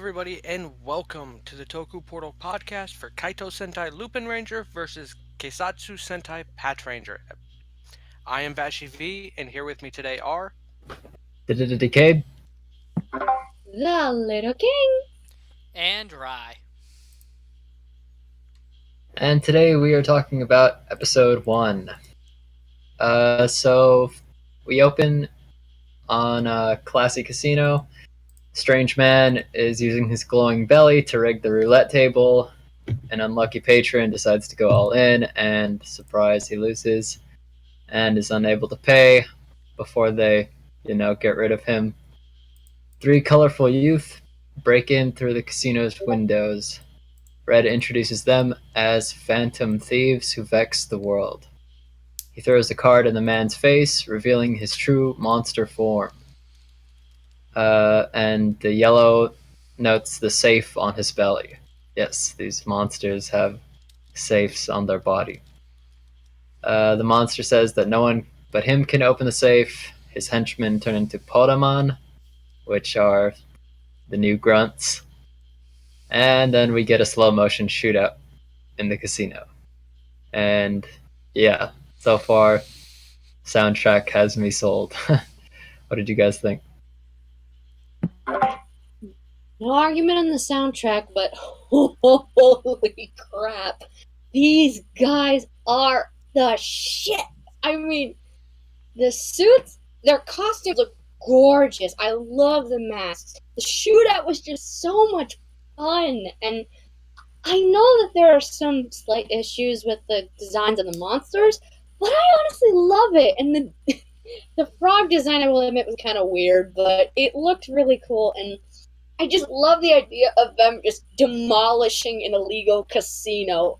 everybody, and welcome to the Toku Portal podcast for Kaitou Sentai LupinRanger versus Keisatsu Sentai PatRanger. I am Vashi V, and here with me today are. Decade. The Little King. And Rye. And today we are talking about episode 1. So we open on a classy casino. Strange man is using his glowing belly to rig the roulette table. An unlucky patron decides to go all in, and surprise, he loses and is unable to pay before they, get rid of him. 3 colorful youth break in through the casino's windows. Red introduces them as phantom thieves who vex the world. He throws a card in the man's face, revealing his true monster form. And the yellow notes the safe on his belly. Yes, these monsters have safes on their body. The monster says that no one but him can open the safe. His henchmen turn into Podaman, which are the new grunts. And then we get a slow motion shootout in the casino. And yeah, so far, soundtrack has me sold. What did you guys think? No argument on the soundtrack, but holy crap. These guys are the shit. I mean, the suits, their costumes look gorgeous. I love the masks. The shootout was just so much fun. And I know that there are some slight issues with the designs of the monsters, but I honestly love it. And the frog design, I will admit, was kind of weird, but it looked really cool. And I just love the idea of them just demolishing an illegal casino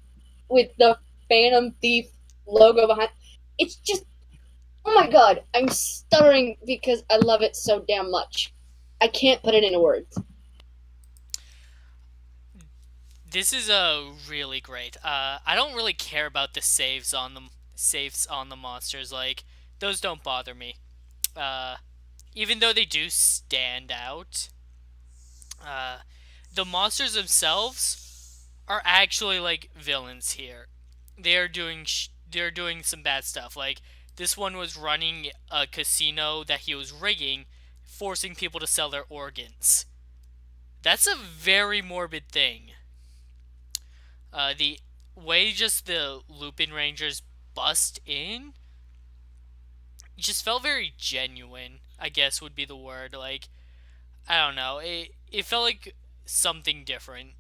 with the Phantom Thief logo behind. It's just, oh my god, I'm stuttering because I love it so damn much. I can't put it into words. This is really great. I don't really care about the saves on the monsters. Like those don't bother me. Uh, Even though they do stand out, uh, the monsters themselves are actually like villains here. They're doing some bad stuff. Like this one was running a casino that he was rigging, forcing people to sell their organs. That's a very morbid thing. The way just the Lupin Rangers bust in just felt very genuine, I guess would be the word. Like, I don't know. It felt like something different.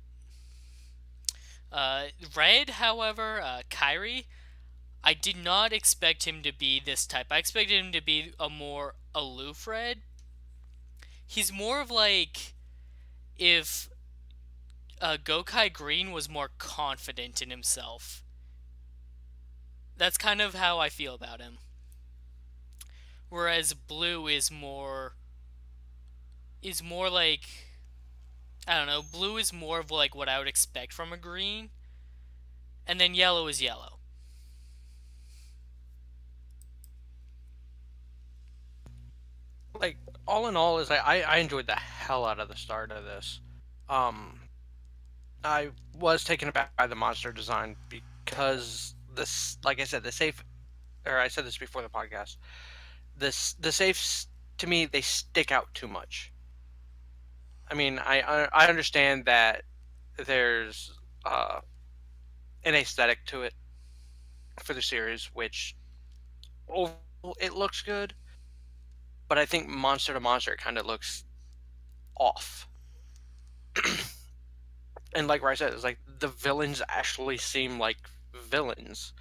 Red, however, Kyrie, I did not expect him to be this type. I expected him to be a more aloof Red. He's more of like if Gokai Green was more confident in himself. That's kind of how I feel about him. Whereas blue is more like, I don't know, blue is more of like what I would expect from a green, and then yellow is yellow. Like, all in all, is I enjoyed the hell out of the start of this. Um, I was taken aback by the monster design because this, like I said, the safe, or I said this before the podcast, the safes, to me, they stick out too much. I mean, I understand that there's uh, an aesthetic to it for the series, which overall it looks good, but I think monster to monster it kind of looks off. And like I said, it's like the villains actually seem like villains.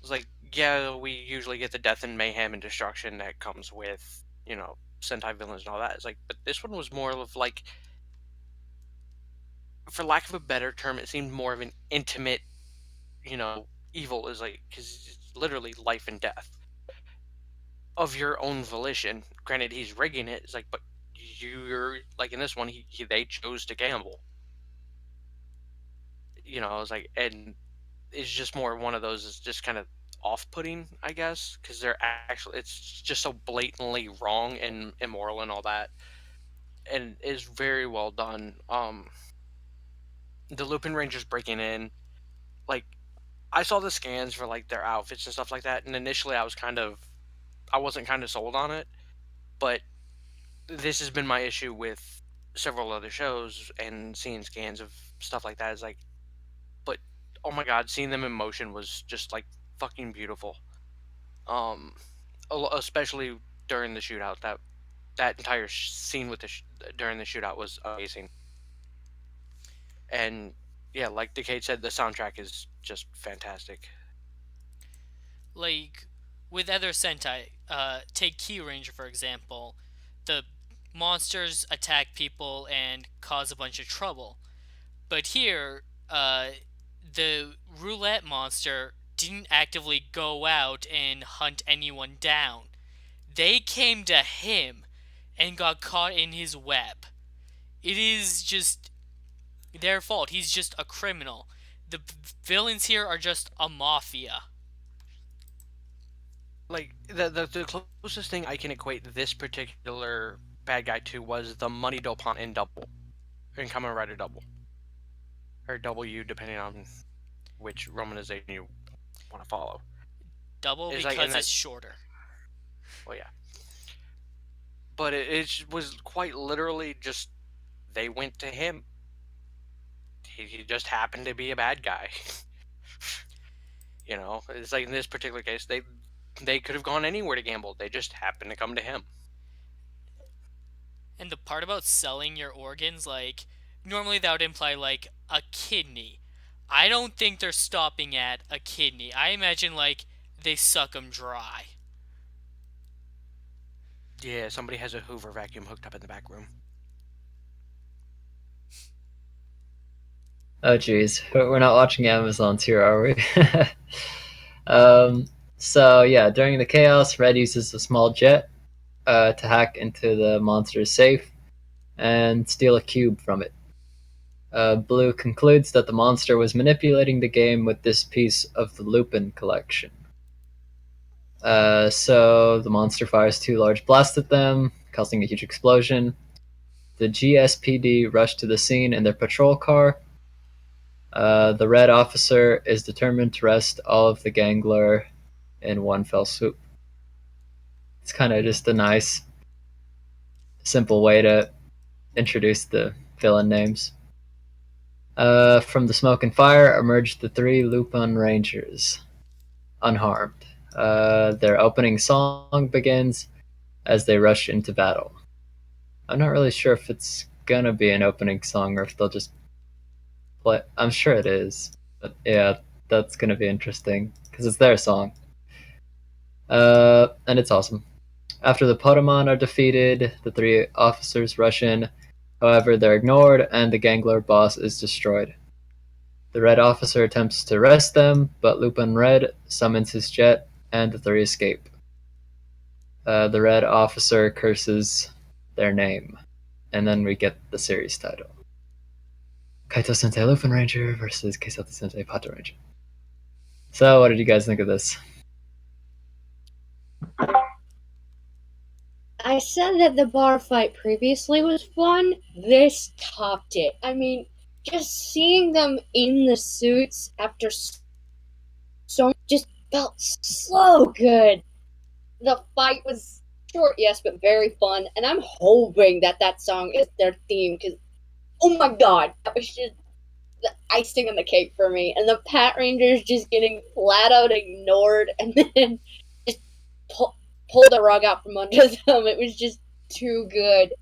It's like, yeah, we usually get the death and mayhem and destruction that comes with, Sentai villains and all that. It's like, but this one was more of like, for lack of a better term, it seemed more of an intimate, evil is like, because it's literally life and death of your own volition. Granted, he's rigging it. It's like, but you're like in this one, they chose to gamble. It's like, and it's just more one of those. It's just kind of off-putting, I guess, because they're actually it's just so blatantly wrong and immoral and all that. and is very well done. The Lupin Rangers breaking in, like I saw the scans for like their outfits and stuff like that, and initially I wasn't kind of sold on it, but this has been my issue with several other shows and seeing scans of stuff like that is like, but oh my god, seeing them in motion was just like fucking beautiful. Um, especially during the shootout, that entire scene with during the shootout was amazing. And yeah, like Decade said, the soundtrack is just fantastic. Like with other Sentai, take Key Ranger for example, the monsters attack people and cause a bunch of trouble. But here, the roulette monster didn't actively go out and hunt anyone down. They came to him and got caught in his web. It is just their fault. He's just a criminal. The villains here are just a mafia. Like the closest thing I can equate this particular bad guy to was the Money Dopant in Double, in Kamen Rider Double, or W, depending on which romanization you want to follow. Double It's like in because that. it's shorter. Well, yeah, but it was quite literally just they went to him. He just happened to be a bad guy. It's like in this particular case, they could have gone anywhere to gamble. They just happened to come to him. And the part about selling your organs, like, normally that would imply, like, a kidney. I don't think they're stopping at a kidney. I imagine, like, they suck them dry. Yeah, somebody has a Hoover vacuum hooked up in the back room. Oh, geez. We're not watching Amazon's here, are we? um, so, yeah, during the chaos, Red uses a small jet to hack into the monster's safe and steal a cube from it. Blue concludes that the monster was manipulating the game with this piece of the Lupin collection. So the monster fires two large blasts at them, causing a huge explosion. The GSPD rush to the scene in their patrol car. The red officer is determined to arrest all of the gangler in one fell swoop. It's kind of just a nice, simple way to introduce the villain names. From the smoke and fire emerged the three Lupin Rangers, unharmed. Their opening song begins as they rush into battle. I'm not really sure if it's gonna be an opening song or if they'll just play. I'm sure it is, but yeah, that's gonna be interesting because it's their song. And it's awesome. After the Potamon are defeated, the three officers rush in. However, they're ignored and the Gangler boss is destroyed. The red officer attempts to arrest them, but Lupin Red summons his jet and the three escape. The red officer curses their name, and then we get the series title. Kaitou Sentai LupinRanger versus Keisatsu Sentai PatRanger. So, what did you guys think of this? I said that the bar fight previously was fun. This topped it. I mean, just seeing them in the suits after so just felt so good. The fight was short, yes, but very fun, and I'm hoping that that song is their theme because, oh my god, that was just the icing on the cake for me. And the Pat Rangers just getting flat out ignored and then just pull the rug out from under them. It was just too good.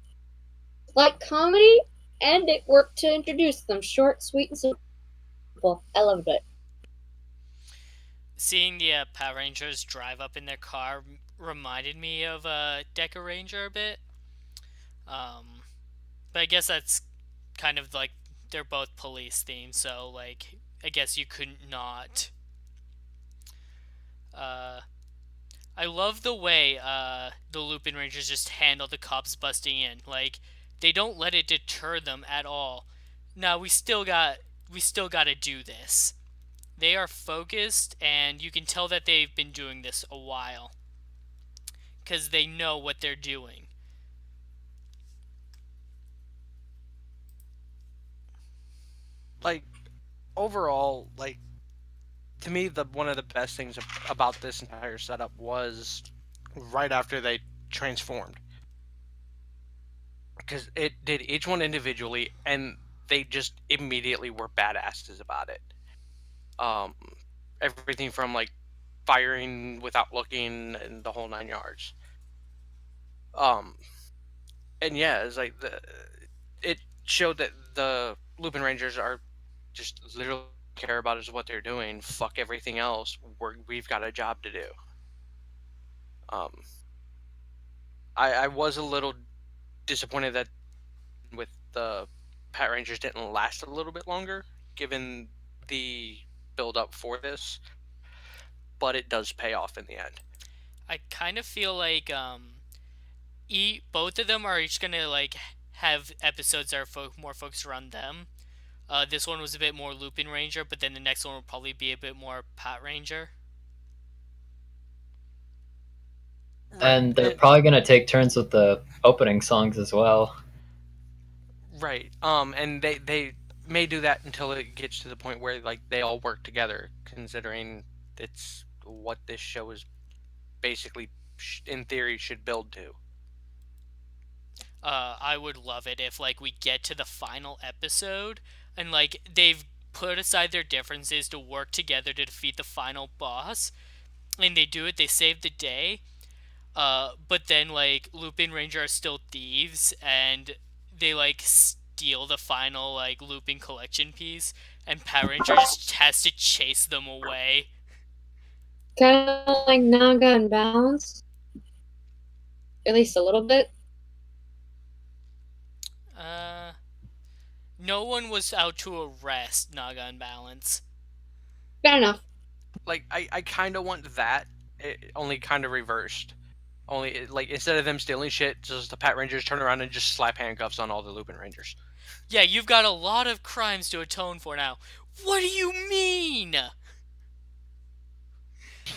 Like comedy, and it worked to introduce them. Short, sweet, and simple. I loved it. Seeing the Power Rangers drive up in their car reminded me of Deca Ranger a bit. But I guess that's kind of like they're both police themed, so like I guess you couldn't not. Uh, I love the way the Lupin Rangers just handle the cops busting in. Like they don't let it deter them at all. Now we still got to do this. They are focused, and you can tell that they've been doing this a while because they know what they're doing. like overall, like to me, the one of the best things about this entire setup was right after they transformed, because it did each one individually, and they just immediately were badasses about it. Um, Everything from like firing without looking and the whole 9 yards. Um, and yeah, it's like it showed that the Lupin Rangers are just literally care about is what they're doing. Fuck everything else. We've got a job to do. Um, I was a little disappointed that with the Pat Rangers didn't last a little bit longer, given the build up for this, but it does pay off in the end. I kind of feel like both of them are each gonna like have episodes that are more focused around them. This one was a bit more Lupin Ranger, but then the next one will probably be a bit more Pat Ranger. Right. And they're probably gonna take turns with the opening songs as well. Right. And they may do that until it gets to the point where like they all work together, considering it's what this show is basically in theory should build to. I would love it if like we get to the final episode and like they've put aside their differences to work together to defeat the final boss, and they do it. They save the day. But then like Lupin Ranger are still thieves, and they like steal the final like Lupin collection piece, and Power Ranger just has to chase them away. Kind of like Naga and Balance, at least a little bit. Uh, no one was out to arrest Naga and Balance. Fair enough. Like I kind of want that, only kind of reversed. Only like instead of them stealing shit, just the Pat Rangers turn around and just slap handcuffs on all the Lupin Rangers. Yeah, you've got a lot of crimes to atone for now. What do you mean?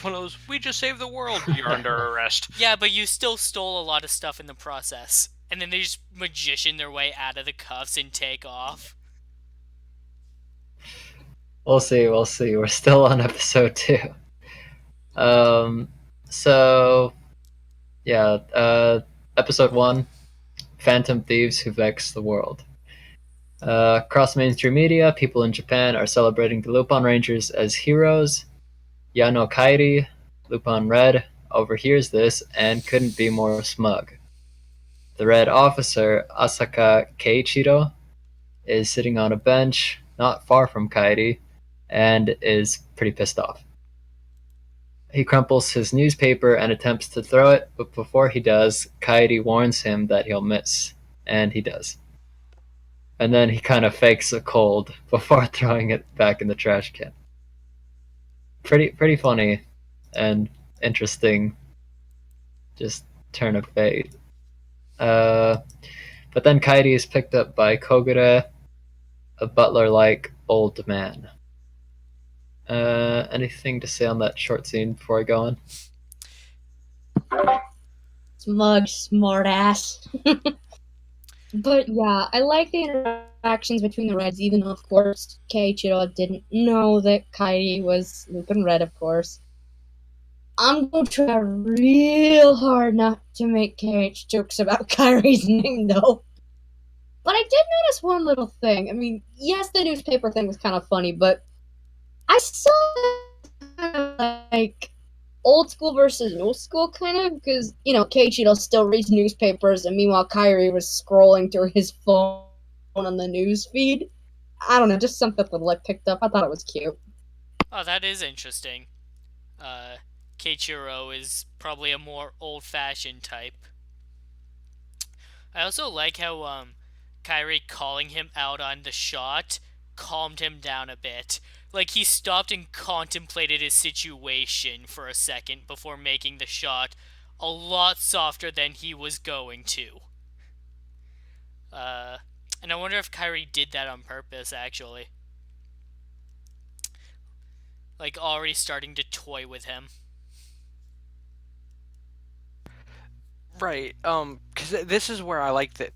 One of those, we just saved the world. You're under arrest. Yeah, but you still stole a lot of stuff in the process. And then they just magician their way out of the cuffs and take off. We'll see. We'll see. We're still on episode 2. So yeah, episode 1, Phantom Thieves Who Vex the World. Across mainstream media, people in Japan are celebrating the Lupin Rangers as heroes. Yano Kairi, Lupin Red, overhears this and couldn't be more smug. The Red officer, Asaka Keiichiro, is sitting on a bench not far from Kairi and is pretty pissed off. He crumples his newspaper and attempts to throw it, but before he does, Kairi warns him that he'll miss, and he does. And then he kind of fakes a cold before throwing it back in the trash can. Pretty funny and interesting, just turn of fate. But then Kairi is picked up by Kogure, a butler-like old man. Anything to say on that short scene before I go on? Smug, smartass. But yeah, I like the interactions between the Reds, even though, of course, Keiichiro didn't know that Kairi was Lupin Red, of course. I'm going to try real hard not to make KH jokes about Kairi's name, though. But I did notice one little thing. I mean, yes, the newspaper thing was kind of funny, but I saw kind of like old school versus new school, kind of, because, you know, Keiichiro still reads newspapers, and meanwhile Kairi was scrolling through his phone on the news feed. I don't know, just something that I picked up. I thought it was cute. Oh, that is interesting. Keiichiro is probably a more old-fashioned type. I also like how Kairi calling him out on the shot calmed him down a bit. Like he stopped and contemplated his situation for a second before making the shot a lot softer than he was going to. And I wonder if Kairi did that on purpose, actually. Like already starting to toy with him. Right. Because this is where I like that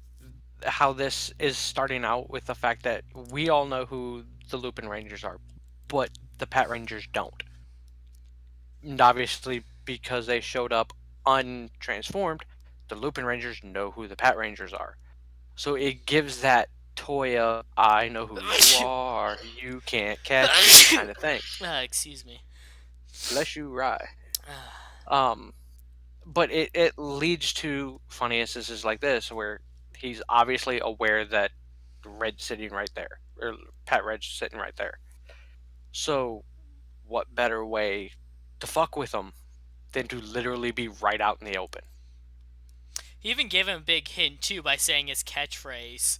how this is starting out with the fact that we all know who the Lupin Rangers are, but the Pat Rangers don't. And obviously, because they showed up untransformed, the Lupin Rangers know who the Pat Rangers are. So it gives that Toya, I know who you are, you can't catch me kind of thing. Excuse me. Bless you, Rye. Um, but it leads to funny instances like this where he's obviously aware that Red's sitting right there, or Pat Red's sitting right there. So, what better way to fuck with him than to literally be right out in the open? He even gave him a big hint too by saying his catchphrase.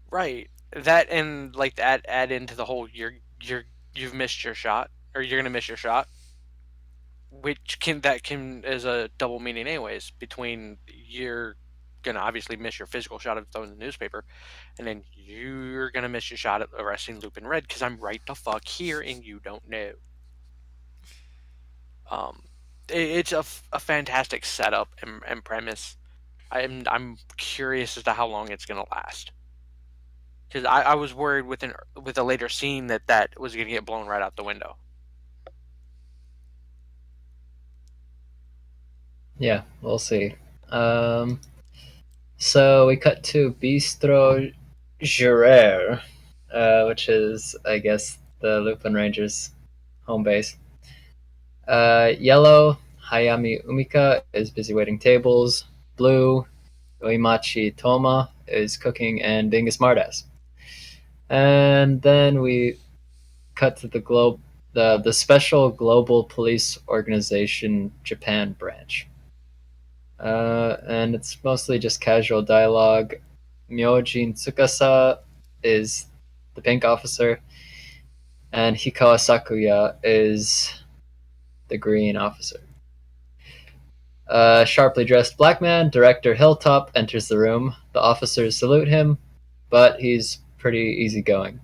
Right. That and like that add into the whole you've missed your shot or you're gonna miss your shot, which can is a double meaning anyways between you're gonna obviously miss your physical shot of throwing the newspaper, and then you're gonna miss your shot at arresting Lupin Red because I'm right the fuck here and you don't know. Um, it's a fantastic setup and premise. I'm curious as to how long it's gonna last because I was worried with a later scene that was gonna get blown right out the window. Yeah, we'll see. Um, so we cut to Bistro Jureur, which is, I guess, the Lupin Rangers' home base. Yellow, Hayami Umika is busy waiting tables. Blue, Uimachi Toma is cooking and being a smartass. And then we cut to the special global police organization Japan branch. And it's mostly just casual dialogue. Myojin Tsukasa is the pink officer, and Hikawa Sakuya is the green officer. A sharply dressed black man, Director Hilltop, enters the room. The officers salute him, but he's pretty easygoing.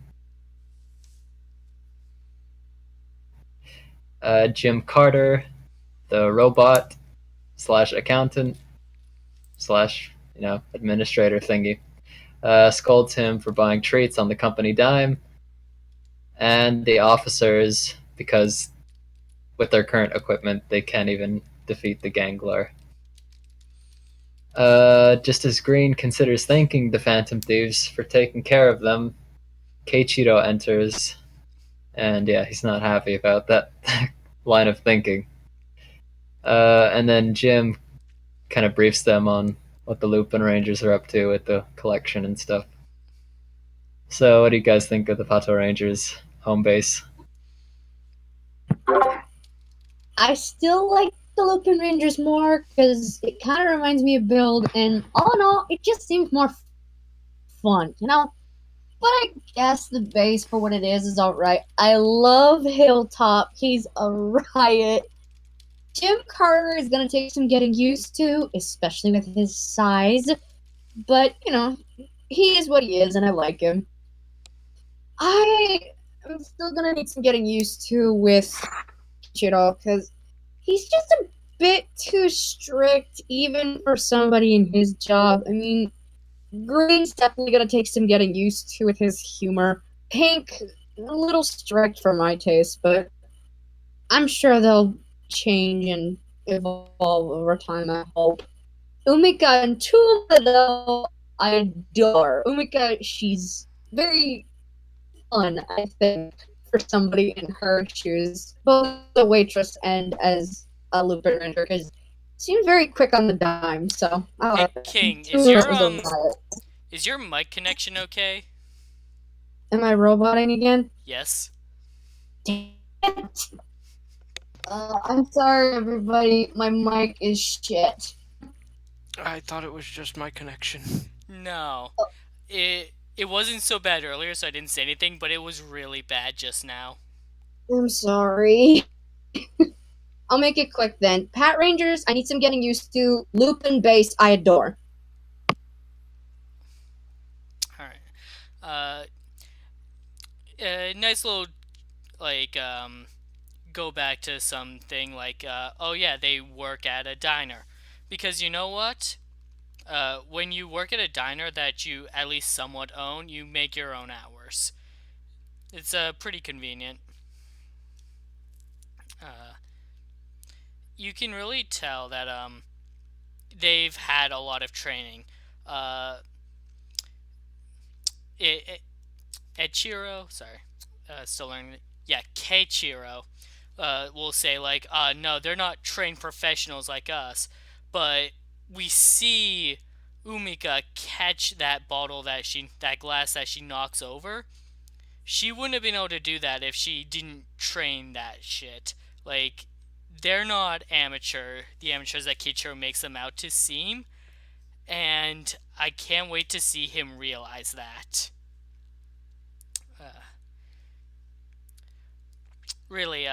Jim Carter, the robot slash accountant slash administrator thingy, scolds him for buying treats on the company dime, and the officers, because with their current equipment they can't even defeat the Gangler. Just as Green considers thanking the Phantom Thieves for taking care of them, Keiichiro enters, and yeah, he's not happy about that line of thinking. And then Jim kind of briefs them on what the Lupin Rangers are up to with the collection and stuff. So, what do you guys think of the Pato Rangers home base? I still like the Lupin Rangers more because it kind of reminds me of Build, and all in all, it just seems more fun, you know? But I guess the base for what it is alright. I love Hilltop. He's a riot. Jim Carter is gonna take some getting used to, especially with his size. But, he is what he is, and I like him. I am still gonna need some getting used to with Kichiro, because he's just a bit too strict, even for somebody in his job. I mean, Green's definitely gonna take some getting used to with his humor. Pink, a little strict for my taste, but I'm sure they'll change and evolve over time, I hope. Umika and Tuma, though, I adore. Umika, she's very fun, I think, for somebody in her shoes, both as a waitress and as a Lupin Ranger, because seems very quick on the dime, so I Hey like that. King, Tuma is a riot. is your mic connection okay? Am I roboting again? Yes. Damn it. I'm sorry, everybody. My mic is shit. I thought it was just my connection. No. It wasn't so bad earlier, so I didn't say anything, but it was really bad just now. I'm sorry. I'll make it quick then. Pat Rangers, I need some getting used to. Lupin base, I adore. Alright. Nice little, like, go back to something like, oh yeah, they work at a diner. Because you know what? When you work at a diner that you at least somewhat own, you make your own hours. It's pretty convenient. Uh, you can really tell that they've had a lot of training. Uh, it, Echiro, sorry, still learning. Yeah, Keichiro will say like, no, they're not trained professionals like us, but we see Umika catch that bottle that glass that she knocks over. She wouldn't have been able to do that if she didn't train that shit. Like, they're not the amateurs that Keichiro makes them out to seem, and I can't wait to see him realize that. Uh, really,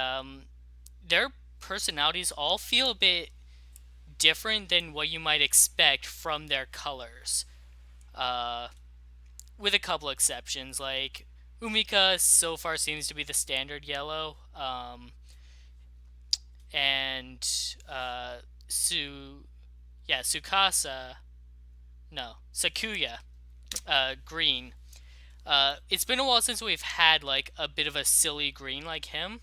their personalities all feel a bit different than what you might expect from their colors. Uh, with a couple exceptions, like Umika so far seems to be the standard yellow, and Su, yeah, Sukasa, no, Sakuya, green. It's been a while since we've had like a bit of a silly green like him.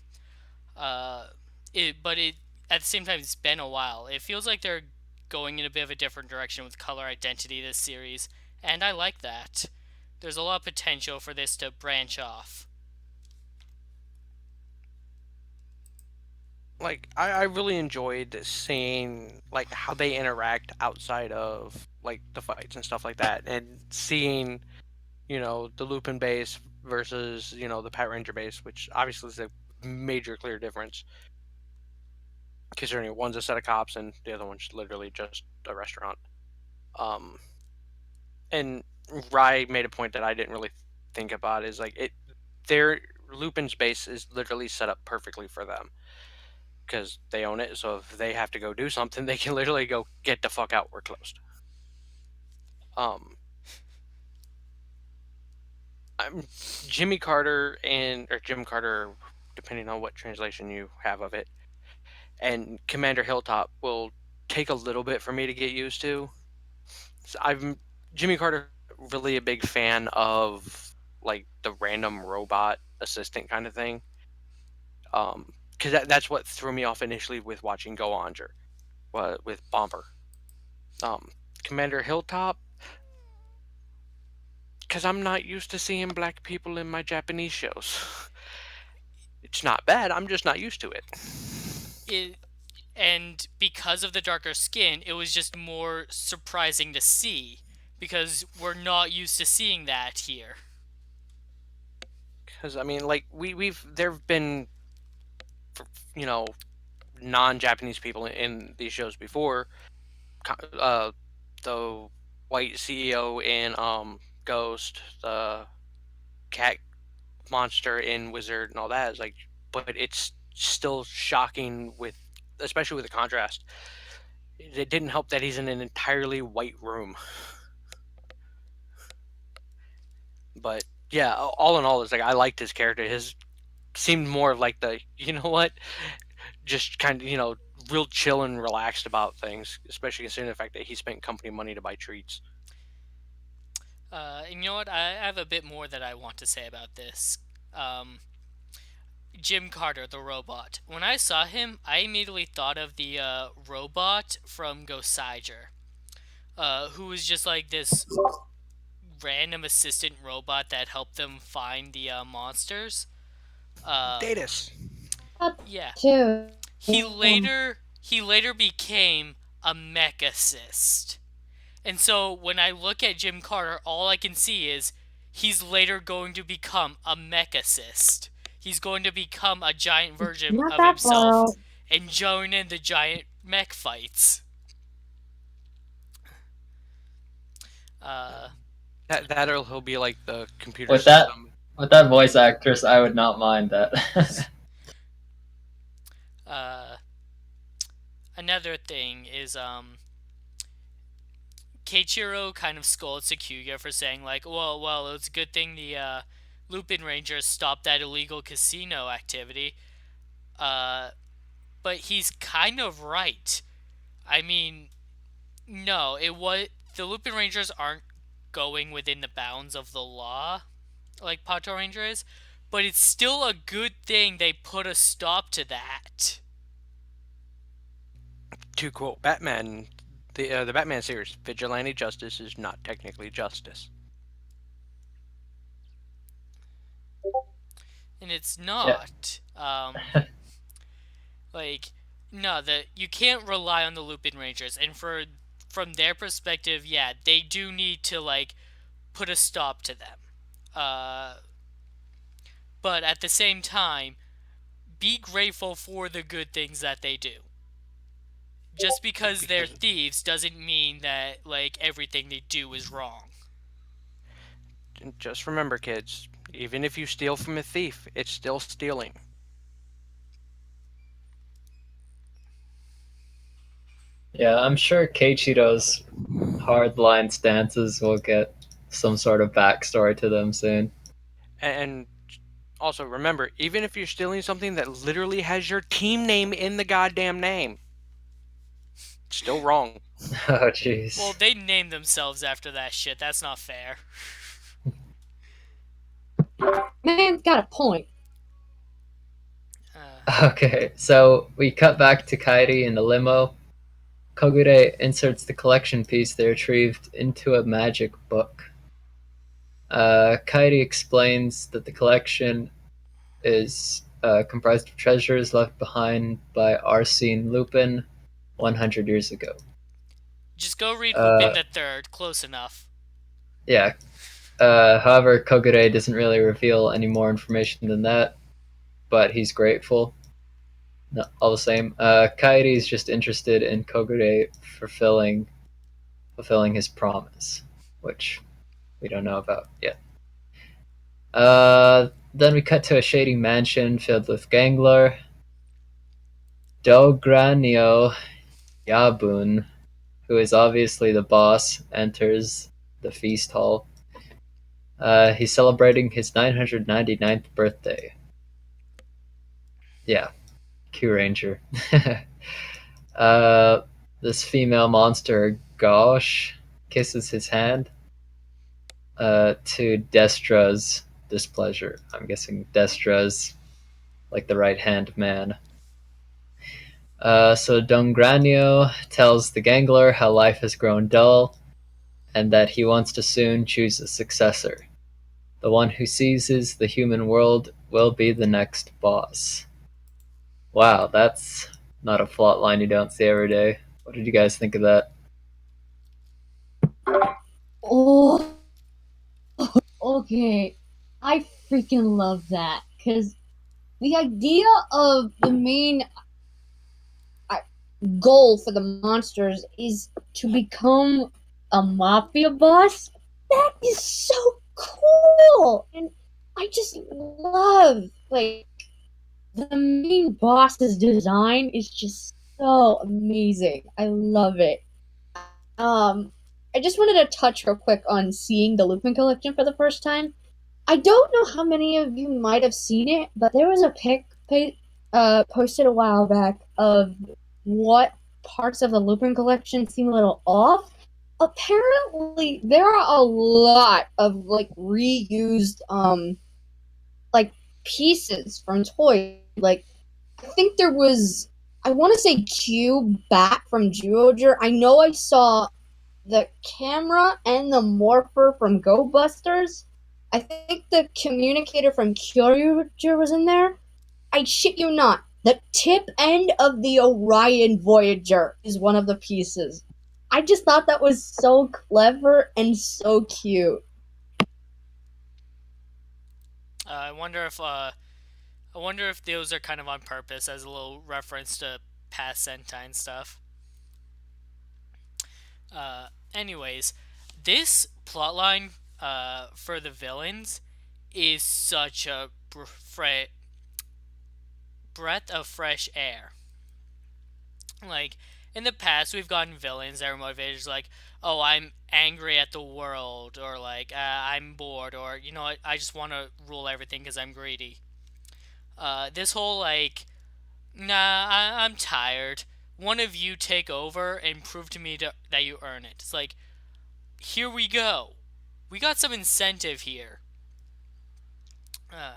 Uh, but it at the same time it's been a while. It feels like they're going in a bit of a different direction with color identity this series, and I like that. There's a lot of potential for this to branch off. Like I really enjoyed seeing like how they interact outside of like the fights and stuff like that, and seeing the Lupin base versus the PatRanger base, which obviously is a major clear difference considering one's a set of cops and the other one's literally just a restaurant. Um, and Rai made a point that I didn't really think about is like their Lupin's base is literally set up perfectly for them because they own it. So if they have to go do something, they can literally go get the fuck out. We're closed. Um, I'm Jimmy Carter or Jim Carter, depending on what translation you have of it, and Commander Hilltop will take a little bit for me to get used to. So Jimmy Carter really a big fan of like the random robot assistant kind of thing. Because that's what threw me off initially with watching Go Onger, with Bomber. Um, Commander Hilltop, because I'm not used to seeing black people in my Japanese shows. It's not bad. I'm just not used to it. It and because of the darker skin, it was just more surprising to see because we're not used to seeing that here. Because I mean, like we've there've been you know non-Japanese people in these shows before. Uh, the white CEO in Ghost, the cat monster in Wizard, and all that is like, but it's still shocking with, especially with the contrast. It didn't help that he's in an entirely white room, but yeah, all in all, it's like I liked his character. His seemed more of like the what, just kind of real chill and relaxed about things, especially considering the fact that he spent company money to buy treats. And you know what? I have a bit more that I want to say about this. Um, Jim Carter, the robot. When I saw him, I immediately thought of the robot from Goseiger, who was just like this random assistant robot that helped them find the monsters. Um, Datus. yeah, Too. he later became a mech assist. And so when I look at Jim Carter, all I can see is he's later going to become a mech assist. He's going to become a giant version Not of that himself far. and join in the giant mech fights. Uh, That or he'll be like the computer With that, system. with that voice actress, I would not mind that. uh, another thing is Keiichiro kind of scolds Sakuya for saying like, well, it's a good thing the Lupin Rangers stopped that illegal casino activity. Uh, but he's kind of right. I mean, no, it was the Lupin Rangers aren't going within the bounds of the law like PatRanger is, but it's still a good thing they put a stop to that. To quote Batman, the Batman series, vigilante justice is not technically justice. And it's Yeah. not. Like, no, you can't rely on the Lupin Rangers. And from their perspective, yeah, they do need to, like, put a stop to them. Uh, but at the same time, be grateful for the good things that they do. Just because they're Because thieves doesn't mean that, like, everything they do is wrong. just remember, kids, even if you steal from a thief, it's still stealing. Yeah, I'm sure Keiichiro's hardline stances will get some sort of backstory to them soon. And also remember, even if you're stealing something that literally has your team name in the goddamn name, it's still wrong. Oh, Well, jeez. they named themselves after that shit. That's not fair. Man's got a point. Uh, Okay, so we cut back to Kairi in the limo. Kogure inserts the collection piece they retrieved into a magic book. Kairi explains that the collection is comprised of treasures left behind by Arsene Lupin 100 years ago. just go read Lupin Uh, the Third. Close enough. yeah. However, Kogure doesn't really reveal any more information than that, but he's grateful. No, all the same, Kairi is just interested in Kogure fulfilling his promise, which we don't know about yet. Then we cut to a shady mansion filled with gangler. Dogranio Yabun, who is obviously the boss, enters the feast hall. He's celebrating his 999th birthday. Yeah, Q Ranger. uh, this female monster, Gosh, kisses his hand to Destra's displeasure. I'm guessing Destra's like the right hand man. So Dongranio tells the Gangler how life has grown dull and that he wants to soon choose a successor. The one who seizes the human world will be the next boss. Wow, that's not a plot line you don't see every day. What did you guys think of that? Oh, okay. I freaking love that because the idea of the main uh, goal for the monsters is to become a mafia boss. That is so cool, and I just love like the main boss's design is just so amazing. I love it. Um, I just wanted to touch real quick on seeing the Lupin collection for the first time. I don't know how many of you might have seen it, but there was a posted a while back of what parts of the Lupin collection seem a little off. Apparently, there are a lot of like reused like pieces from toys. Like I think there was I want to say Q Bat from Duoger. I know I saw the camera and the morpher from Go Busters. I think the communicator from Kyoryuger was in there. I shit you not. The tip end of the Orion Voyager is one of the pieces. I just thought that was so clever and so cute. I wonder if those are kind of on purpose as a little reference to past Sentai stuff. Anyways, this plotline for the villains is such a breath of fresh air. Like, in the past, we've gotten villains that are motivated like, oh, I'm angry at the world, or like, I'm bored, or, you know what, I just want to rule everything because I'm greedy. This whole, like, nah, I'm tired. One of you take over and prove to me that you earn it. It's like, here we go. We got some incentive here. Uh,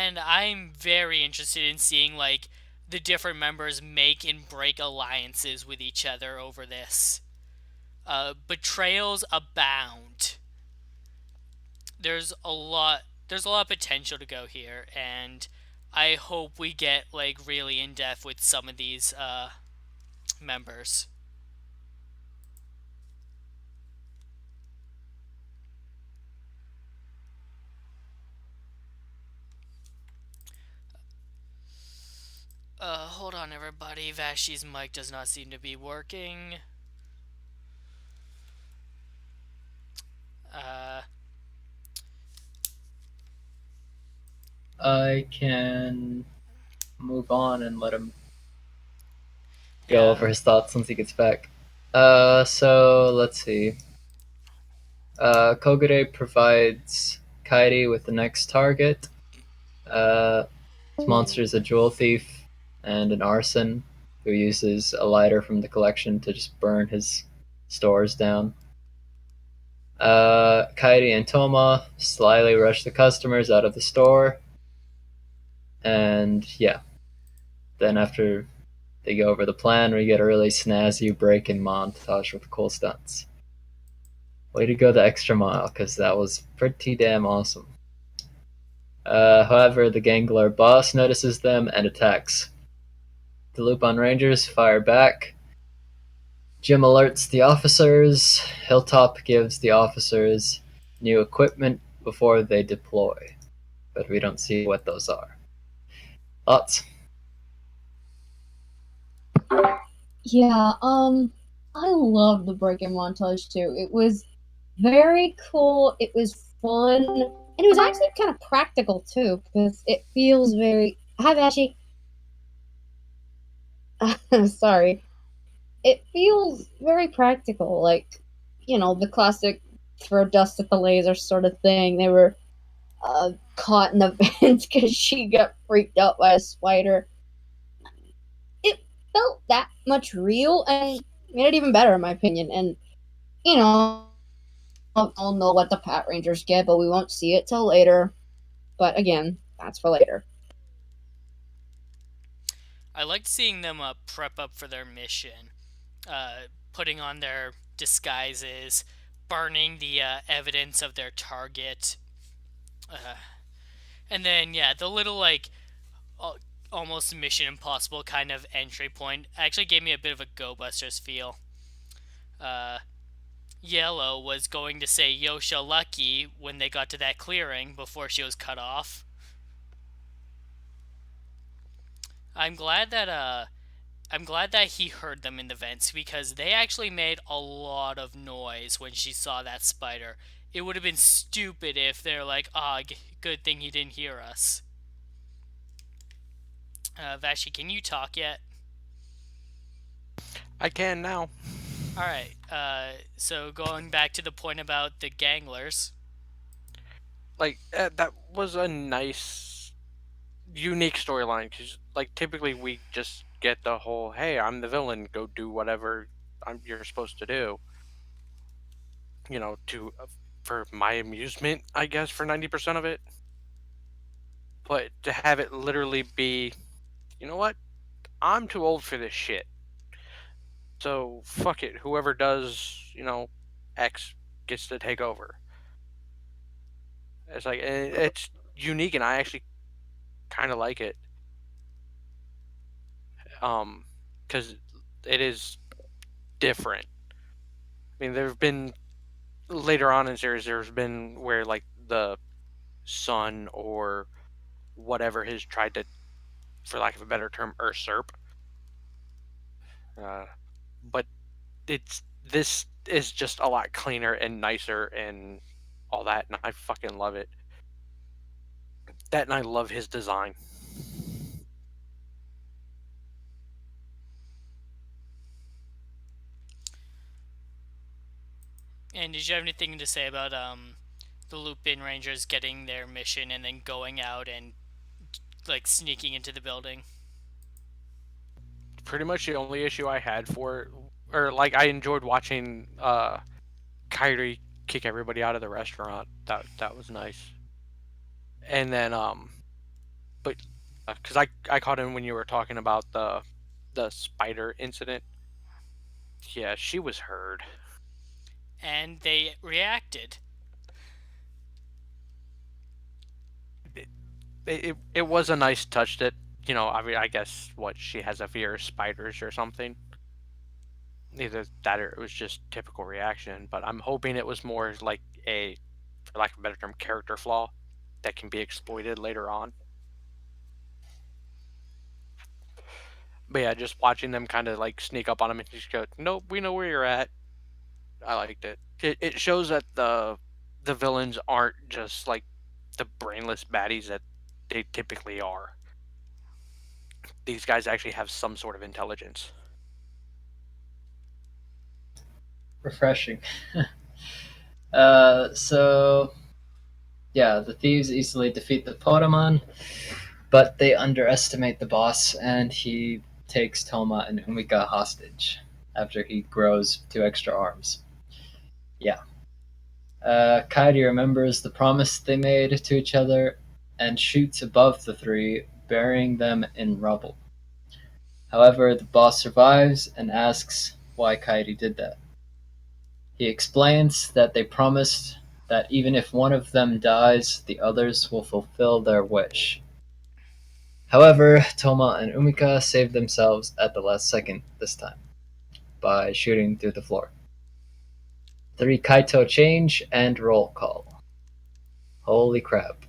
and I'm very interested in seeing like the different members make and break alliances with each other over this. Betrayals abound. There's a lot of potential to go here, and I hope we get like really in depth with some of these members. Hold on, everybody. Vashi's mic does not seem to be working. Uh, I can move on and let him go yeah. over his thoughts once he gets back. So let's see. Kogure provides Kairi with the next target. This monster is a jewel thief and an arson who uses a lighter from the collection to just burn his stores down. Kairi and Toma slyly rush the customers out of the store. And yeah, then after they go over the plan, we get a really snazzy break-in montage with cool stunts. Way to go the extra mile, because that was pretty damn awesome. However, the Gangler boss notices them and attacks. The LupinRangers fire back. Jim alerts the officers. Hilltop gives the officers new equipment before they deploy, but we don't see what those are. Thoughts? Yeah, I love the break-in montage too. It was very cool. It was fun, and it was actually kind of practical too because it feels very. Hi, Vashi. Sorry. It feels very practical, like the classic throw dust at the laser sort of thing. They were caught in the vents because she got freaked out by a spider. It felt that much real and made it even better, in my opinion. And I'll know what the PatRangers get, but we won't see it till later. But again, that's for later. I liked seeing them prep up for their mission, putting on their disguises, burning the evidence of their target, uh, and then yeah, the little like almost Mission Impossible kind of entry point actually gave me a bit of a Go Busters feel. Uh, Yellow was going to say Yosha Lucky when they got to that clearing before she was cut off. I'm glad that he heard them in the vents because they actually made a lot of noise when she saw that spider. It would have been stupid if they're like, "Ah, good thing he didn't hear us." Vashi, can you talk yet? I can now. All right. So going back to the point about the ganglers. Like that was a nice, unique storyline because like typically we just get the whole, "Hey, I'm the villain. Go do whatever you're supposed to do." To for my amusement, I guess, for 90% of it. But to have it literally be, you know what? I'm too old for this shit. So fuck it. Whoever does, X gets to take over. It's like it's unique, and I actually kind of like it. Because it is different. I mean, there have been later on in series. There's been where like the son or whatever has tried to, for lack of a better term, usurp. Uh, but this is just a lot cleaner and nicer and all that, and I fucking love it. That, and I love his design. And did you have anything to say about the Lupin Rangers getting their mission and then going out and like sneaking into the building? Pretty much the only issue I had for, or like I enjoyed watching Kyrie kick everybody out of the restaurant. That was nice. And then but because I caught in when you were talking about the spider incident. Yeah, she was heard. And they reacted. It was a nice touch that, I mean, I guess what she has a fear of spiders or something. Either that or it was just typical reaction. But I'm hoping it was more like a, for lack of a better term, character flaw that can be exploited later on. But yeah, just watching them kind of like sneak up on him and just go, "Nope, we know where you're at." I liked it. It shows that the villains aren't just like the brainless baddies that they typically are. These guys actually have some sort of intelligence. Refreshing. So yeah, the thieves easily defeat the Potamon, but they underestimate the boss, and he takes Toma and Umika hostage after he grows 2 extra arms. Yeah. Kairi remembers the promise they made to each other and shoots above the three, burying them in rubble. However, the boss survives and asks why Kairi did that. He explains that they promised that even if one of them dies, the others will fulfill their wish. However, Toma and Umika save themselves at the last second this time by shooting through the floor. 3 Kaito change and roll call. Holy crap.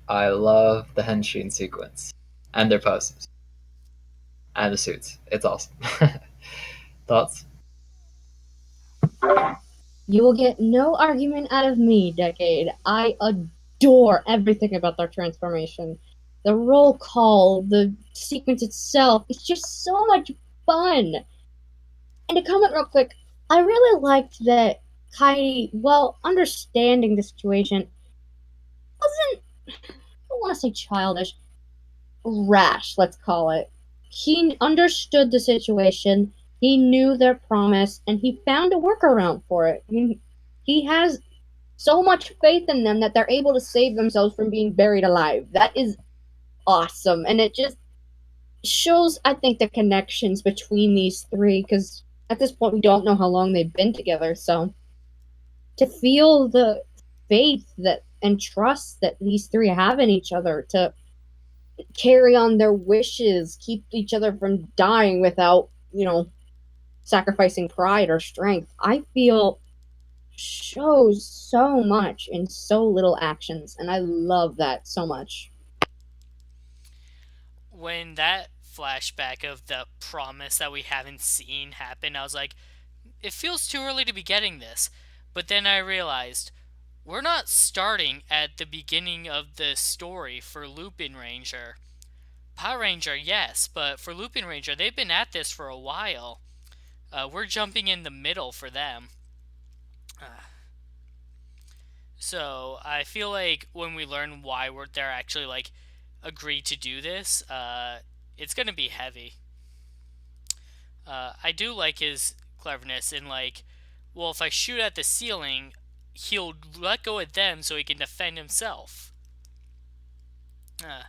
I love the Henshin sequence and their poses and the suits. It's awesome. Thoughts? You will get no argument out of me, Decade. I adore everything about their transformation. The roll call, the sequence itself, it's just so much fun. And to comment real quick, I really liked that Kaidi, well, understanding the situation, wasn't, I don't want to say childish, rash, let's call it. He understood the situation, he knew their promise, and he found a workaround for it. He has so much faith in them that they're able to save themselves from being buried alive. That is awesome. And it just shows, I think, the connections between these three, because at this point we don't know how long they've been together. So to feel the faith that and trust that these three have in each other to carry on their wishes, keep each other from dying without, sacrificing pride or strength, I feel shows so much in so little actions, and I love that so much. When that flashback of the promise that we haven't seen happen, I was like, it feels too early to be getting this. But then I realized we're not starting at the beginning of the story for LupinRanger. PatRanger, yes, but for LupinRanger, they've been at this for a while. We're jumping in the middle for them. Uh, so I feel like when we learn why they're actually like agreed to do this, it's gonna be heavy. I do like his cleverness in like, well, if I shoot at the ceiling, he'll let go of them so he can defend himself. Uh,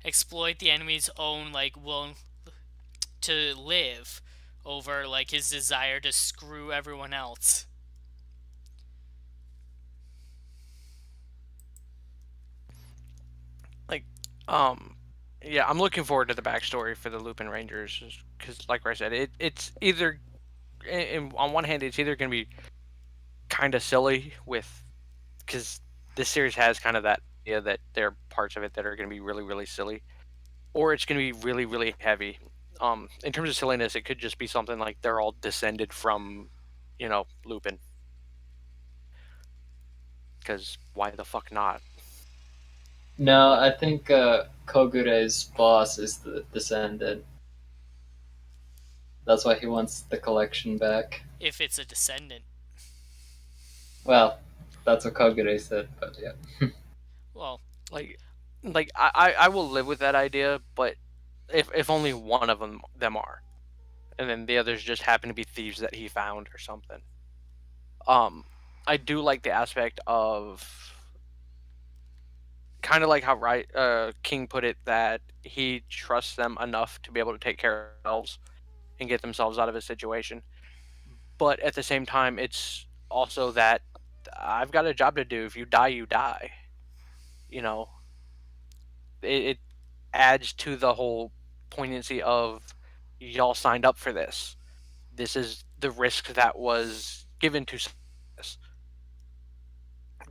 exploit the enemy's own like will to live over like his desire to screw everyone else. Like, um, yeah, I'm looking forward to the backstory for the Lupin Rangers because, like I said, it's either, on one hand, it's either going to be kind of silly with, because this series has kind of that idea that there are parts of it that are going to be really, really silly, or it's going to be really, really heavy. In terms of silliness, it could just be something like they're all descended from, Lupin. Because why the fuck not? No, I think Kogure's boss is the descendant. That's why he wants the collection back. If it's a descendant. Well, that's what Kogure said, but yeah. Well, Like, I will live with that idea, but if only one of them are, and then the others just happen to be thieves that he found or something. Um, I do like the aspect of kind of like how King put it, that he trusts them enough to be able to take care of themselves and get themselves out of a situation. But at the same time, it's also that I've got a job to do. If you die, you die. You know, it adds to the whole poignancy of y'all signed up for this. This is the risk that was given to us,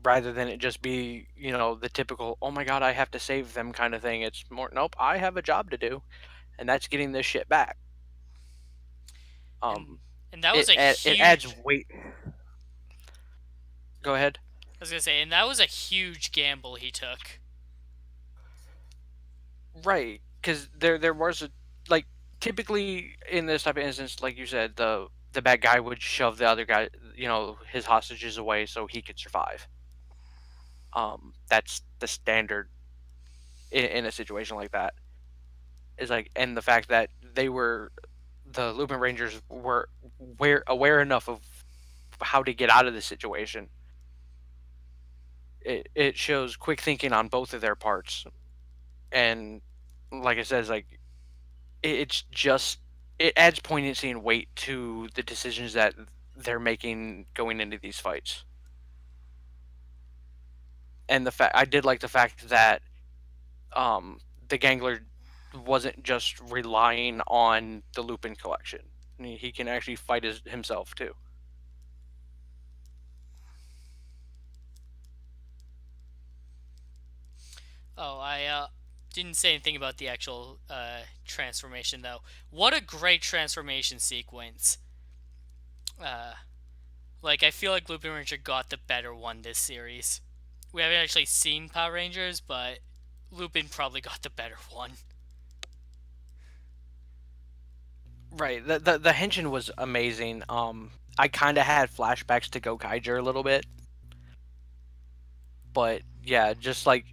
rather than it just be, the typical, oh my god, I have to save them kind of thing. It's more, nope, I have a job to do, and that's getting this shit back. and Um, and that was it a it adds huge. weight. Go ahead. I was gonna say, and that was a huge gamble he took. Right, because there was a, like, typically in this type of instance, like you said, the bad guy would shove the other guy, his hostages away so he could survive. That's the standard in a situation like that. Is like, and the fact that the Lupin Rangers were aware enough of how to get out of the situation. It shows quick thinking on both of their parts, and like I said, it's like it's just, it adds poignancy and weight to the decisions that they're making going into these fights. And the fact, I did like the fact that the Gangler wasn't just relying on the Lupin collection. He can actually fight himself too. Oh, I didn't say anything about the actual transformation though. What a great transformation sequence! Uh, like I feel like Lupin Ranger got the better one this series. We haven't actually seen Power Rangers, but Lupin probably got the better one. Right. The Henshin was amazing. I kind of had flashbacks to Gokaiger a little bit, but yeah, just like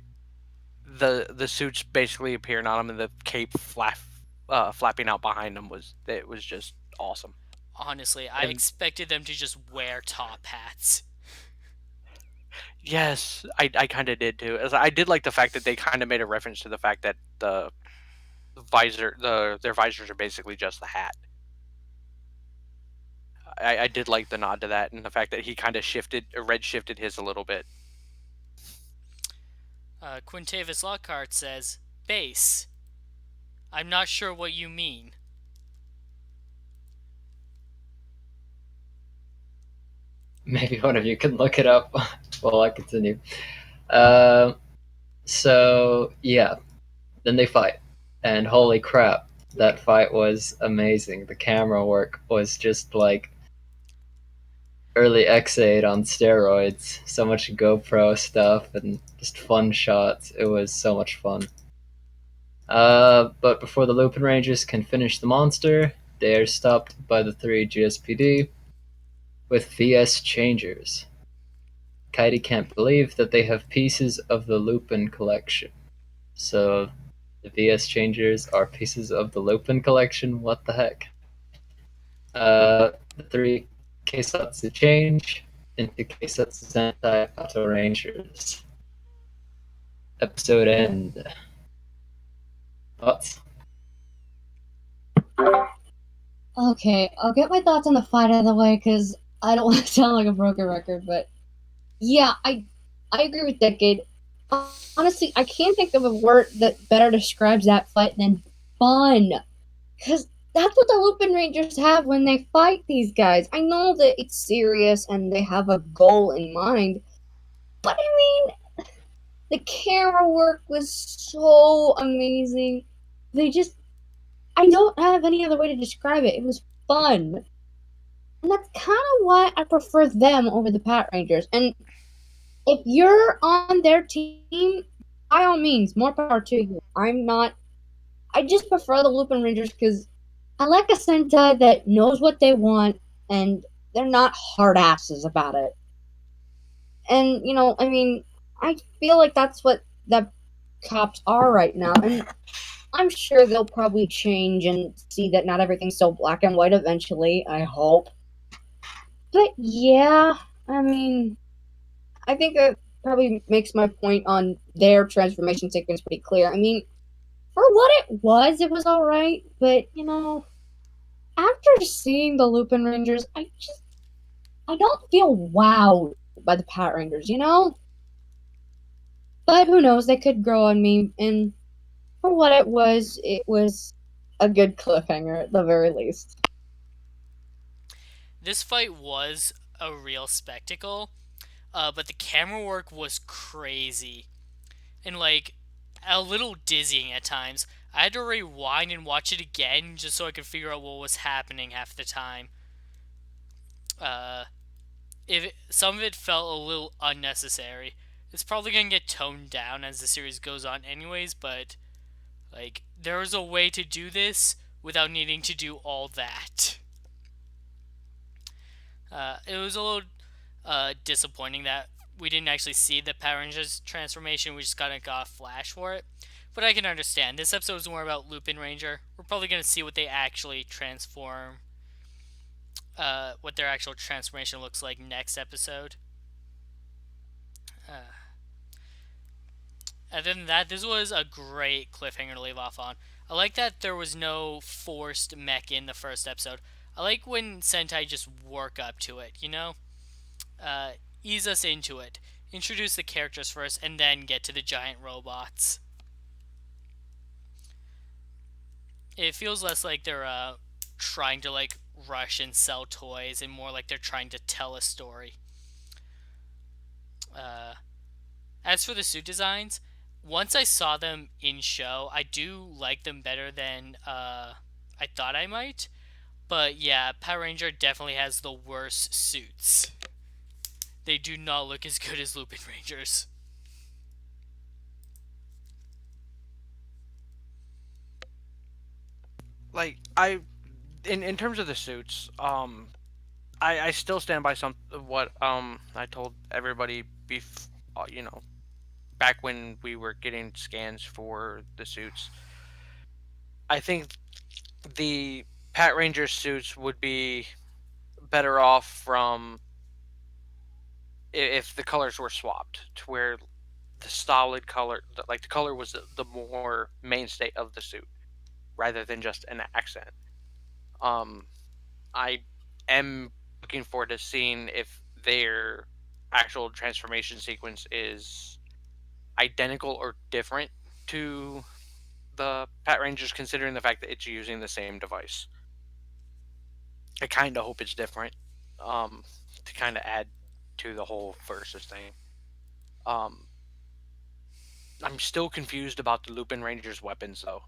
the suits basically appearing on him and the cape flapping out behind him, was just awesome. Honestly, I And expected them to just wear top hats. yes, I kind of did too. As I did like the fact that they kind of made a reference to the fact that their visors are basically just the hat. I did like the nod to that, and the fact that he kind of red shifted his a little bit. Quintavis Lockhart says, "Base. I'm not sure what you mean." Maybe one of you can look it up while I continue. Uh, so yeah, then they fight, and holy crap, that fight was amazing. The camera work was just like early X8 on steroids. So much GoPro stuff and just fun shots. It was so much fun. But before the Lupin Rangers can finish the monster, they are stopped by the three GSPD with VS Changers. Kaidi can't believe that they have pieces of the Lupin collection. So the VS Changers are pieces of the Lupin collection? What the heck? The three Keisatsu change into Keisatsu Sentai PatRangers. Episode end. Thoughts? Okay, I'll get my thoughts on the fight out of the way because I don't want to sound like a broken record, but yeah, I agree with Decade. Honestly, I can't think of a word that better describes that fight than fun. Because that's what the Lupin Rangers have when they fight these guys. I know that it's serious and they have a goal in mind, but I mean, the camera work was so amazing. They just, I don't have any other way to describe it. It was fun. And that's kind of why I prefer them over the Pat Rangers. And if you're on their team, by all means, more power to you. I just prefer the Lupin Rangers because I like a Sentai that knows what they want and they're not hard asses about it. And, I mean, I feel like that's what the cops are right now. And I'm sure they'll probably change and see that not everything's so black and white eventually, I hope. But yeah, I mean, I think that probably makes my point on their transformation sequence pretty clear. I mean, for what it was alright, but after seeing the Lupin Rangers, I don't feel wowed by the Power Rangers. But who knows? They could grow on me, and for what it was a good cliffhanger at the very least. This fight was a real spectacle, but the camera work was crazy and like a little dizzying at times. I had to rewind and watch it again just so I could figure out what was happening half the time. Uh, if some of it felt a little unnecessary. It's probably gonna get toned down as the series goes on, anyways. But like, there was a way to do this without needing to do all that. It was a little disappointing that we didn't actually see the Power Rangers transformation. We just kind of got a flash for it. But I can understand. This episode is more about Lupin Ranger. We're probably going to see what they actually transform, what their actual transformation looks like next episode. Uh, Other than that, this was a great cliffhanger to leave off on. I like that there was no forced mech in the first episode. I like when Sentai just work up to it. Uh, Ease us into it. Introduce the characters first, and then get to the giant robots. It feels less like they're trying to like rush and sell toys, and more like they're trying to tell a story. Uh, as for the suit designs, once I saw them in show, I do like them better than I thought I might. But yeah, Power Ranger definitely has the worst suits. They do not look as good as Lupin Rangers. Like in terms of the suits, I still stand by some of what I told everybody you know, back when we were getting scans for the suits. I think the Pat Ranger suits would be better off from if the colors were swapped to where the solid color, like the color was the more mainstay of the suit rather than just an accent. Um, I am looking forward to seeing if their actual transformation sequence is identical or different to the Pat Rangers, considering the fact that it's using the same device. I kind of hope it's different, um, to kind of add to the whole versus thing. Um, I'm still confused about the Lupin Rangers weapons though,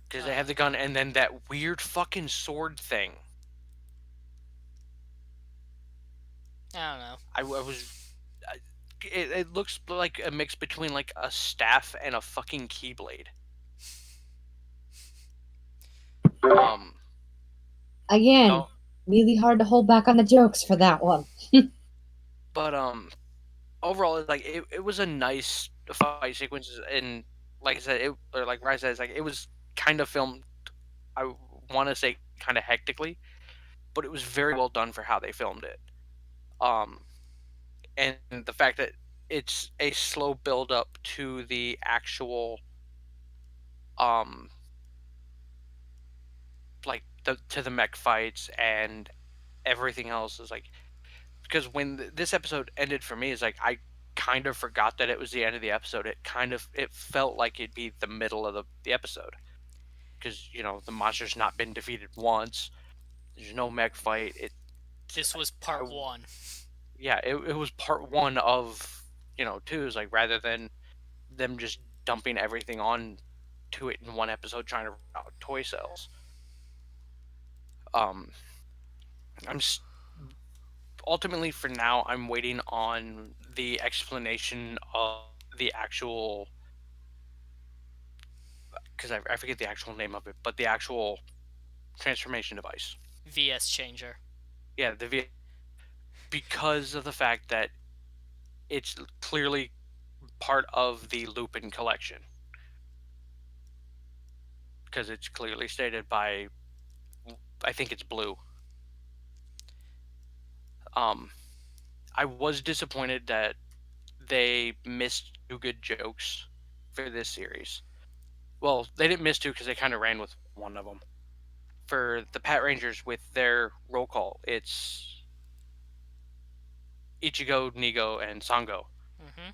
because they have Uh, the gun and then that weird fucking sword thing. I don't know. I was I, it looks like a mix between like a staff and a fucking keyblade. Um, Again, no, really hard to hold back on the jokes for that one. but overall, like it was a nice fight sequence, and like I said, it or like Rise says, like it was kind of filmed. I want to say kind of hectically, but it was very well done for how they filmed it. Um, and the fact that it's a slow build up to the actual um like to the mech fights and everything else is like because when this episode ended for me is like I kind of forgot that it was the end of the episode. It felt like it'd be the middle of the episode because the monster's not been defeated once. There's no mech fight. This was part I, one. yeah, it was part one of two. Is like rather than them just dumping everything on to it in one episode trying to run out toy sales. Um, I'm ultimately for now I'm waiting on the explanation of the actual because I forget the actual name of it, but the actual transformation device. VS Changer. Yeah, because of the fact that it's clearly part of the Lupin collection because it's clearly stated by I think it's blue. Um, I was disappointed that they missed two good jokes for this series. Well, they didn't miss two because they kind of ran with one of them. For the Pat Rangers with their roll call, it's Ichigo, Nigo, and Sango, Mm-hmm.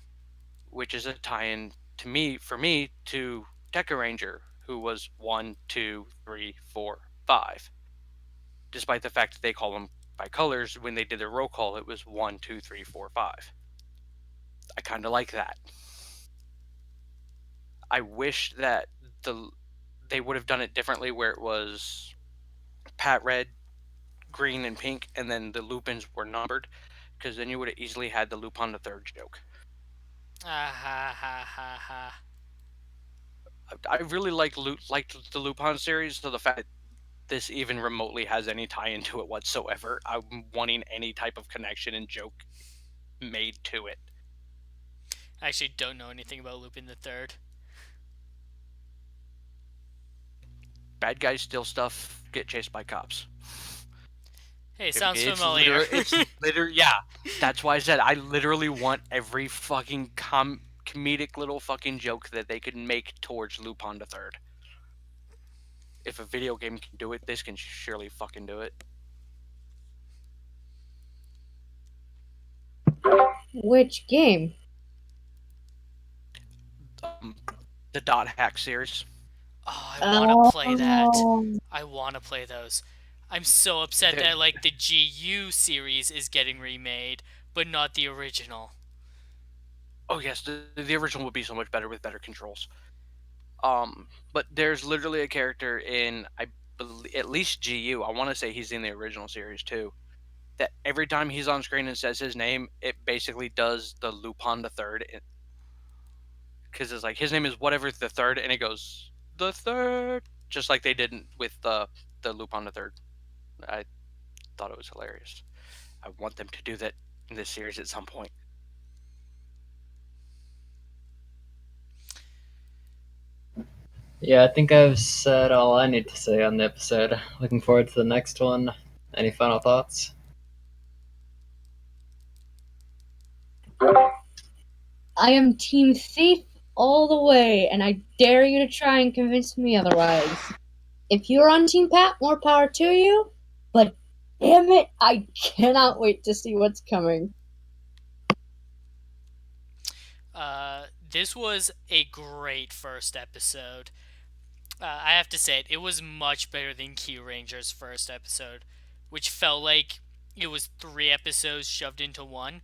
which is a tie-in to me for me to Deca Ranger, who was 1, 2, 3, 4, 5. Despite the fact that they call them by colors, when they did their roll call, it was 1, 2, 3, 4, 5. I kind of like that. I wish that the they would have done it differently, where it was Pat Red, Green, and Pink, and then the Lupins were numbered, because then you would have easily had the Lupin the Third joke. Ah ha ha ha ha. I really liked the Lupin series, so the fact that this even remotely has any tie into it whatsoever, I'm wanting any type of connection and joke made to it. I actually don't know anything about Lupin the Third. Bad guys steal stuff, get chased by cops. Hey, sounds familiar. It's literally, yeah. That's why I said I literally want every fucking comedic little fucking joke that they could make towards Lupin the Third. If a video game can do it, this can surely fucking do it. Which game? Um, the Dot Hack series. Oh, I want to play that. Oh, I want to play those. I'm so upset They're, that like the GU series is getting remade, but not the original. oh yes, the original would be so much better with better controls. But there's literally a character in at least GU. I want to say he's in the original series too. That every time he's on screen and says his name, it basically does the Lupin the Third, because it's like his name is whatever the third, and it goes the third, just like they did with the Lupin the Third. I thought it was hilarious. I want them to do that in this series at some point. Yeah, I think I've said all I need to say on the episode. Looking forward to the next one. Any final thoughts? I am Team Thief all the way, and I dare you to try and convince me otherwise. If you're on Team Pat, more power to you, but damn it, I cannot wait to see what's coming. This was a great first episode. I have to say it was much better than Kyuranger's first episode, which felt like it was 3 episodes shoved into one,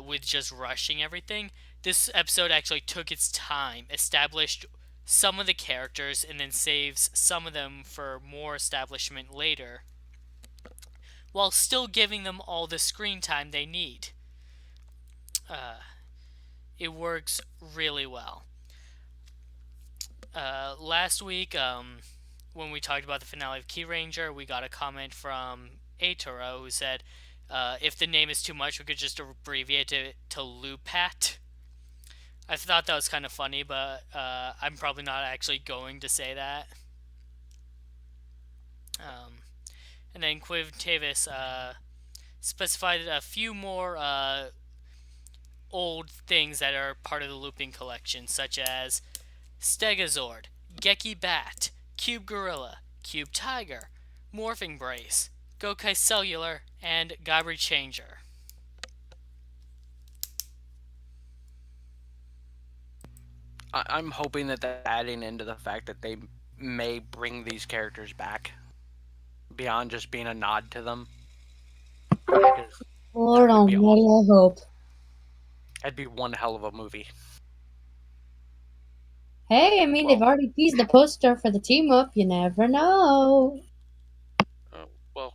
with just rushing everything. This episode actually took its time, established some of the characters, and then saves some of them for more establishment later, while still giving them all the screen time they need. Uh, it works really well. Last week, when we talked about the finale of Kyuranger, we got a comment from Atoro who said, if the name is too much, we could just abbreviate it to Lupat. I thought that was kind of funny, but I'm probably not actually going to say that. Um, and then Quivtavis specified a few more old things that are part of the looping collection, such as Stegazord, Geki Bat, Cube Gorilla, Cube Tiger, Morphing Brace, Gokai Cellular, and Gabri Changer. I'm hoping that they're adding into the fact that they may bring these characters back beyond just being a nod to them, because Lord that would be Almighty, awesome. I hope. That'd be one hell of a movie. Hey, I mean, they've Well, already teased the poster for the team up. You never know.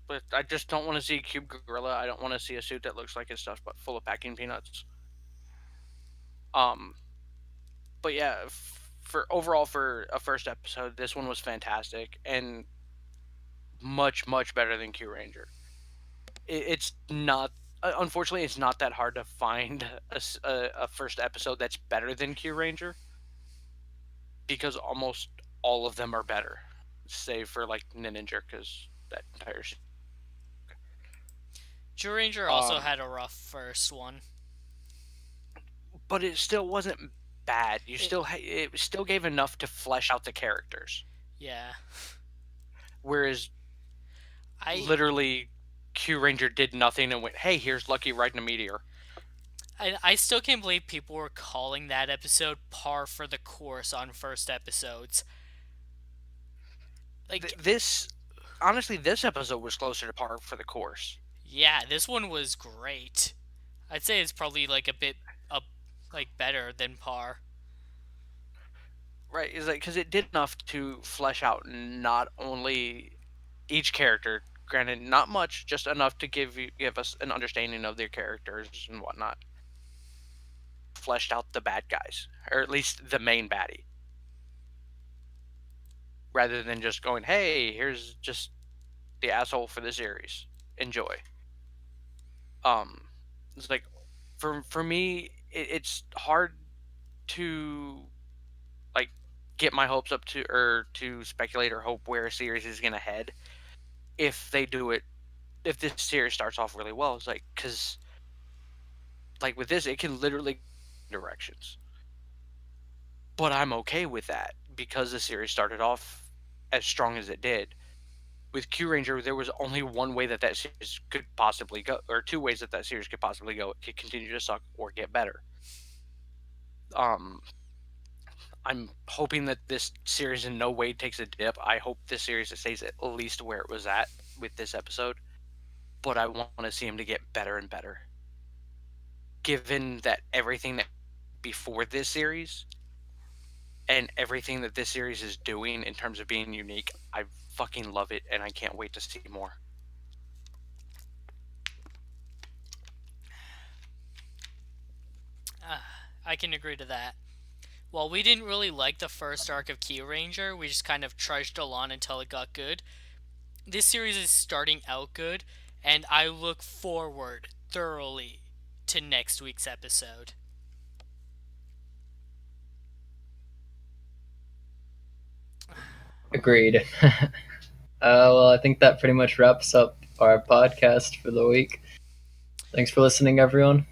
but I just don't want to see Cube Gorilla. I don't want to see a suit that looks like it's stuffed but full of packing peanuts. Um, but yeah, for overall for a first episode, this one was fantastic and much better than Kyuranger. It's not. Unfortunately, it's not that hard to find a first episode that's better than Kyuranger, because almost all of them are better, save for like Ninja, because that entire. Ranger also Um, had a rough first one. but it still wasn't bad. It, It still gave enough to flesh out the characters. yeah. Whereas I, literally Q Ranger did nothing and went, "Hey, here's Lucky riding a meteor." I still can't believe people were calling that episode par for the course on first episodes. Like, This honestly, this episode was closer to par for the course. yeah, this one was great. I'd say it's probably like a bit up like better than par. Right? Is like because it did enough to flesh out not only each character, granted not much, just enough to give us an understanding of their characters and whatnot. Fleshed out the bad guys, or at least the main baddie, rather than just going, "Hey, here's just the asshole for the series. Enjoy." Um, it's like for me, it's hard to like get my hopes up to or to speculate or hope where a series is gonna head if they do it. If this series starts off really well, it's like because like with this, it can literally directions. But I'm okay with that because the series started off as strong as it did. With Q Ranger, there was only one way that that series could possibly go, or two ways that that series could possibly go. It could continue to suck or get better. Um, I'm hoping that this series in no way takes a dip. I hope this series stays at least where it was at with this episode, but I want to see him to get better and better. Given that everything that before this series and everything that this series is doing in terms of being unique, I fucking love it and I can't wait to see more. I can agree to that. While we didn't really like the first arc of Key Ranger, we just kind of trudged along until it got good. This series is starting out good, and I look forward thoroughly to next week's episode. Agreed. Well, I think that pretty much wraps up our podcast for the week. Thanks for listening, everyone.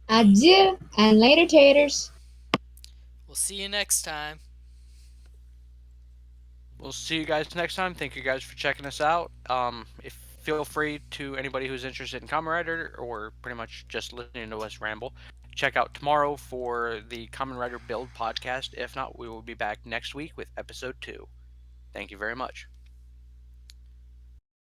Adieu and later, taters. We'll see you next time. We'll see you guys next time. Thank you guys for checking us out. If feel free to anybody who's interested in Kamen Rider or pretty much just listening to us ramble, check out tomorrow for the Kamen Rider Build podcast. If not, we will be back next week with episode 2. Thank you very much.